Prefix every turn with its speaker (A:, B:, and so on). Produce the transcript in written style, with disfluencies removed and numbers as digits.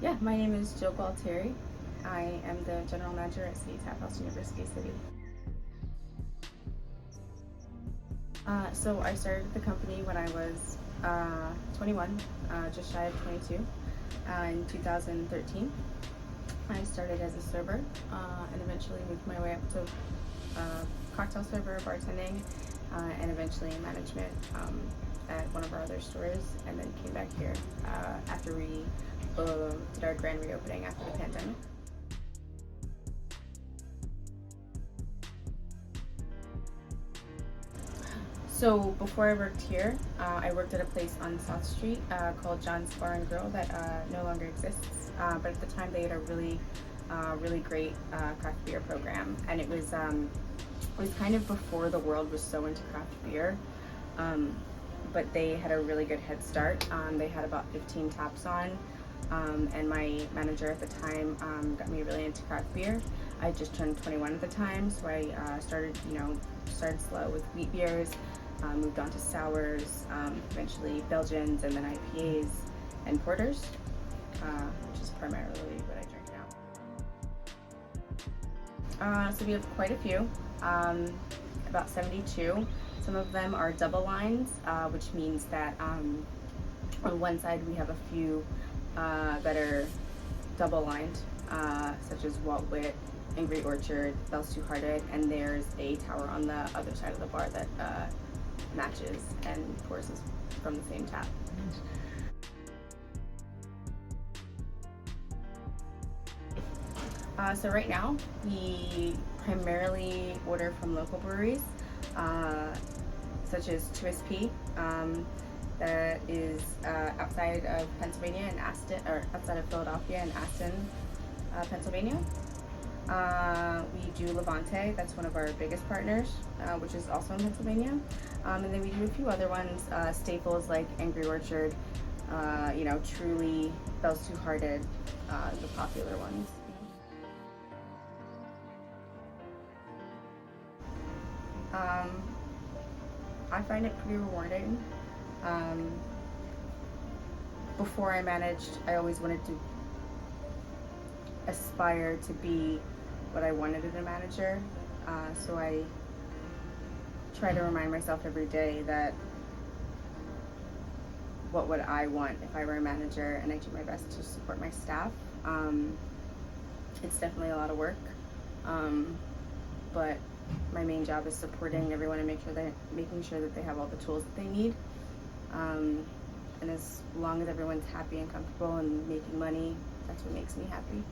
A: Yeah, my name is Jill Gualtieri. I am the general manager at City Tap House University City. So I started the company when I was 21, just shy of 22, in 2013. I started as a server and eventually moved my way up to cocktail server, bartending, and eventually in management at one of our other stores, and then came back here after we did our grand reopening after the pandemic. So before I worked here, I worked at a place on South Street called John's Bar and Grill that no longer exists. But at the time, they had a really great craft beer program, and it was kind of before the world was so into craft beer. But they had a really good head start. They had about 15 taps on, and my manager at the time got me really into craft beer. I just turned 21 at the time, so I started slow with wheat beers, moved on to sours, eventually Belgians, and then IPAs and porters, which is primarily what I drink now. So we have quite a few, about 72. Some of them are double lines, which means that on one side we have a few that are double lined, such as Walt Whit, Angry Orchard, Bell's Two Hearted, and there's a tower on the other side of the bar that matches and pours from the same tap. So right now, we primarily order from local breweries, such as 2SP, that is outside of Pennsylvania and Aston, or outside of Philadelphia and Aston, Pennsylvania. We do Levante, that's one of our biggest partners, which is also in Pennsylvania. And then we do a few other ones, staples like Angry Orchard, Truly, Bell's Two Hearted, the popular ones. I find it pretty rewarding. Before I managed, I always wanted to aspire to be what I wanted in a manager. So I try to remind myself every day that what would I want if I were a manager, and I do my best to support my staff. It's definitely a lot of work, but my main job is supporting everyone and making sure that they have all the tools that they need. And as long as everyone's happy and comfortable and making money, that's what makes me happy.